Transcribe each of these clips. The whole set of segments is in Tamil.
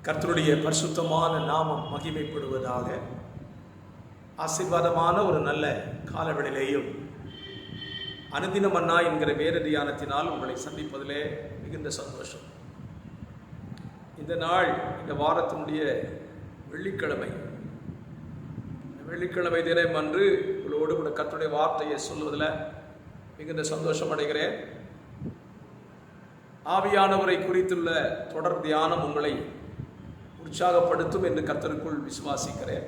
கர்த்தருடைய பரிசுத்தமான நாமம் மகிமைப்படுவதாக. ஆசீர்வாதமான ஒரு நல்ல காலவெளியிலேயும் அனுதின மன்னா என்கிற வேத தியானத்தினால் உங்களை சந்திப்பதிலே மிகுந்த சந்தோஷம். இந்த நாள், இந்த வாரத்தினுடைய வெள்ளிக்கிழமை தினம் அன்று உங்களோடு கூட கர்த்தருடைய வார்த்தையை சொல்வதில் மிகுந்த சந்தோஷம் அடைகிறேன். ஆவியானவரை குறித்துள்ள தொடர் தியானம் உங்களை உற்சாகப்படுத்தும் என்று கர்த்தருக்குள் விசுவாசிக்கிறேன்.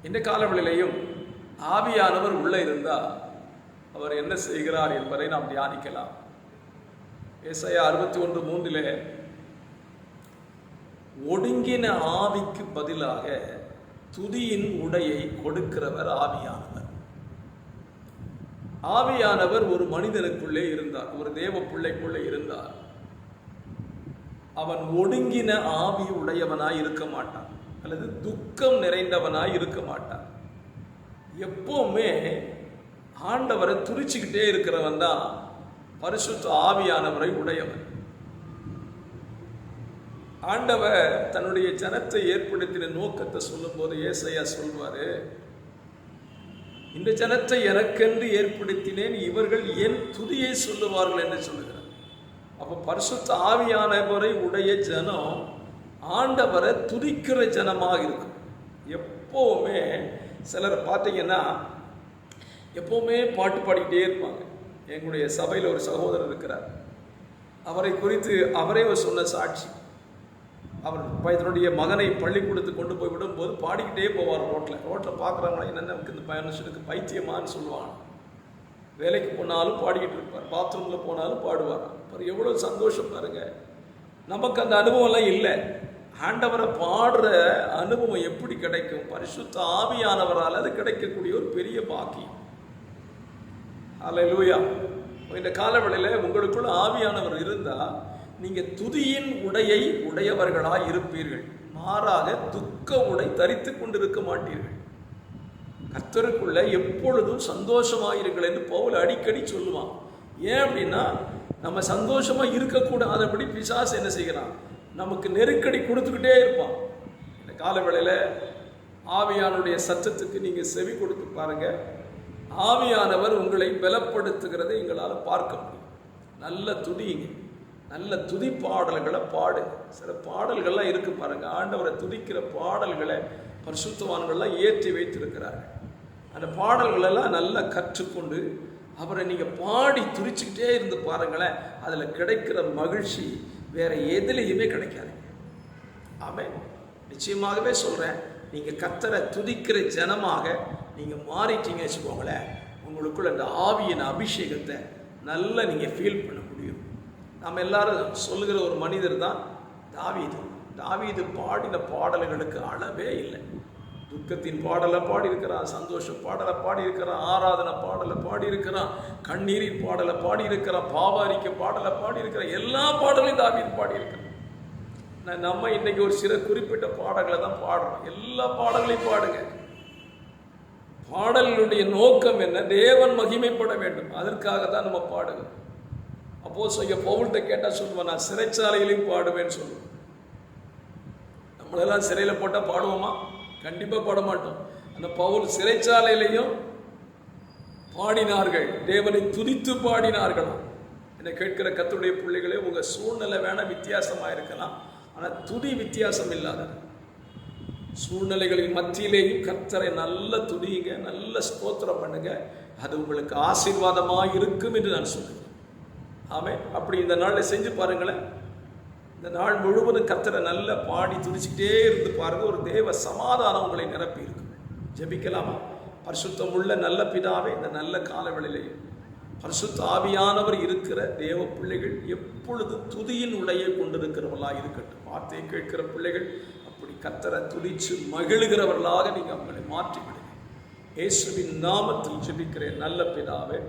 இந்த காலவெளியிலையும் ஆவியானவர் உள்ளே இருந்தால் அவர் என்ன செய்கிறார் என்பதை நாம் தியானிக்கலாம். ஏசாயா 61:3 ஒடுங்கின ஆவிக்கு பதிலாக துதியின் உடையை கொடுக்கிறவர் ஆவியானவர். ஆவியானவர் ஒரு மனிதனுக்குள்ளே இருந்தார், ஒரு தேவ பிள்ளைக்குள்ளே இருந்தார். அவன் ஒடுங்கின ஆவி உடையவனாய் இருக்க மாட்டான், அல்லது துக்கம் நிறைந்தவனாய் இருக்க மாட்டான். எப்பவுமே ஆண்டவரை துதிச்சுக்கிட்டே இருக்கிறவன் தான் பரிசுத்த ஆவியானவரை உடையவன். ஆண்டவர் தன்னுடைய ஜனத்தை ஏற்படுத்தின நோக்கத்தை சொல்லும் போது ஏசாயா சொல்வாரு, இந்த ஜனத்தை எனக்கென்று ஏற்படுத்தினேன், இவர்கள் என் துதியை சொல்லுவார்கள் என்று சொல்லுகிறார். அப்போ பரிசுத்த ஆவியானவரை உடைய ஜனம் ஆண்டவரை துதிக்கிற ஜனமாக இருக்கும். எப்போவுமே சிலர் பார்த்தீங்கன்னா எப்போவுமே பாட்டு பாடிக்கிட்டே இருப்பாங்க. எங்களுடைய சபையில் ஒரு சகோதரர் இருக்கிறார். அவரை குறித்து அவரே சொன்ன சாட்சி. அவர் தன்னுடைய மகனை பள்ளிக்கூடத்துக்கு கொண்டு போய் விடும்போது பாடிக்கிட்டே போவார். ரோட்டில் பார்க்குறாங்களா, என்ன நமக்கு இந்த மனுஷனுக்கு பைத்தியமானு சொல்லுவாங்க. வேலைக்கு போனாலும் பாடிக்கிட்டு இருப்பார், பாத்ரூமில் போனாலும் பாடுவார். அப்புறம் எவ்வளோ சந்தோஷம் பாருங்க. நமக்கு அந்த அனுபவம்லாம் இல்லை. ஆண்டவரை பாடுற அனுபவம் எப்படி கிடைக்கும்? பரிசுத்த ஆவியானவரால் அது கிடைக்கக்கூடிய ஒரு பெரிய பாக்கியம். அல்லேலூயா. இந்த காலவெளியில் உங்களுக்குள்ள ஆவியானவர் இருந்தால் நீங்கள் துதியின் உடையை உடையவர்களாய் இருப்பீர்கள், மாறாக துக்க உடை தரித்து கொண்டிருக்க மாட்டீர்கள். கர்த்தருக்குள்ள எப்பொழுதும் சந்தோஷமாயிருங்கள் என்று பவுல் அடிக்கடி சொல்லுவான். ஏன் அப்படின்னா, நம்ம சந்தோஷமா இருக்கக்கூடாதபடி பிசாசு என்ன செய்கிறான்? நமக்கு நெருக்கடி கொடுத்துக்கிட்டே இருப்பான். இந்த காலவேளையில் ஆவியானுடைய சத்தத்துக்கு நீங்கள் செவி கொடுத்து பாருங்க. ஆவியானவர் உங்களை பலப்படுத்துகிறதை எங்களால் பார்க்க முடியும். நல்ல துதிங்க, நல்ல துதி பாடல்களை பாடுங்க. சில பாடல்கள்லாம் இருக்கு பாருங்க, ஆண்டவரை துதிக்கிற பாடல்களை பரிசுத்தவான்கள்லாம் ஏற்றி வைத்திருக்கிறார்கள். அந்த பாடல்களெல்லாம் நல்லா கற்றுக்கொண்டு அவரை நீங்கள் பாடி துதிச்சுக்கிட்டே இருந்து பாருங்களேன். அதில் கிடைக்கிற மகிழ்ச்சி வேற எதுலேயுமே கிடைக்காது. ஆமென். நிச்சயமாகவே சொல்கிறேன், நீங்கள் கர்த்தரை துதிக்கிற ஜனமாக நீங்கள் மாறிட்டீங்க வச்சுக்கோங்களேன், உங்களுக்குள்ள அந்த ஆவியின் அபிஷேகத்தை நல்லா நீங்கள் ஃபீல் பண்ண முடியும். நம்ம எல்லாரும் சொல்லுகிற ஒரு மனிதர் தான் தாவீது. தாவீது பாடின பாடல்களுக்கு அளவே இல்லை. துக்கத்தின் பாடலை பாடியிருக்கிறான், சந்தோஷ பாடலை பாடியிருக்கிறான், ஆராதனை பாடலை பாடியிருக்கிறான், கண்ணீரின் பாடலை பாடியிருக்கிறான், பாவாரிக்க பாடலை பாடியிருக்கிறான். எல்லா பாடலையும் தாவீது பாடியிருக்கிறான். நம்ம இன்னைக்கு ஒரு சில குறிப்பிட்ட பாடல்களை தான் பாடுறோம். எல்லா பாடல்களையும் பாடுங்க. பாடலுடைய நோக்கம் என்ன? தேவன் மகிமைப்பட வேண்டும். அதற்காக தான் நம்ம பாடுகிறோம். அப்போஸ்தலன் பவுல்கிட்ட கேட்டால் சொல்லுவேன், நான் சிறைச்சாலையிலையும் பாடுவேன்னு சொல்லுவேன். நம்மளெல்லாம் சிறையில் போட்டால் பாடுவோமா? கண்டிப்பாக பாட மாட்டோம். அந்த பவுல் சிறைச்சாலையிலையும் பாடினார்கள், தேவனை துதித்து பாடினார்களாம். என்னை கேட்கிற கர்த்தருடைய பிள்ளைகளே, உங்கள் சூழ்நிலை வேணால் வித்தியாசமாக இருக்கலாம், ஆனால் துதி வித்தியாசம் இல்லாத. சூழ்நிலைகளின் மத்தியிலேயும் கர்த்தரை நல்ல துதியுங்க, நல்ல ஸ்தோத்திரம் பண்ணுங்க. அது உங்களுக்கு ஆசீர்வாதமாக இருக்கும் என்று நான் சொல்லுவேன். ஆமென். அப்படி இந்த நாளில் செஞ்சு பாருங்களேன். இந்த நாள் முழுவதும் கர்த்தரை நல்ல பாடி துதிச்சுக்கிட்டே இருந்து பாருங்க. ஒரு தேவ சமாதானம் உங்களை நிரப்பி இருக்கும். ஜெபிக்கலாமா? பரிசுத்தம் உள்ள நல்ல பிதாவே, இந்த நல்ல காலவெளியிலேயும் பரிசுத்த ஆவியானவர் இருக்கிற தேவ பிள்ளைகள் எப்பொழுதும் துதியின் உடையை கொண்டிருக்கிறவர்களாக இருக்கட்டும். வார்த்தையை கேட்கிற பிள்ளைகள் அப்படி கர்த்தரை துதிச்சு மகிழுகிறவர்களாக நீங்கள் அவங்களை மாற்றிவிடுங்க. இயேசுவின் நாமத்தில் ஜெபிக்கிறேன் நல்ல பிதாவே.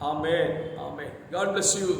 ஆமென். ஆமென். God bless you.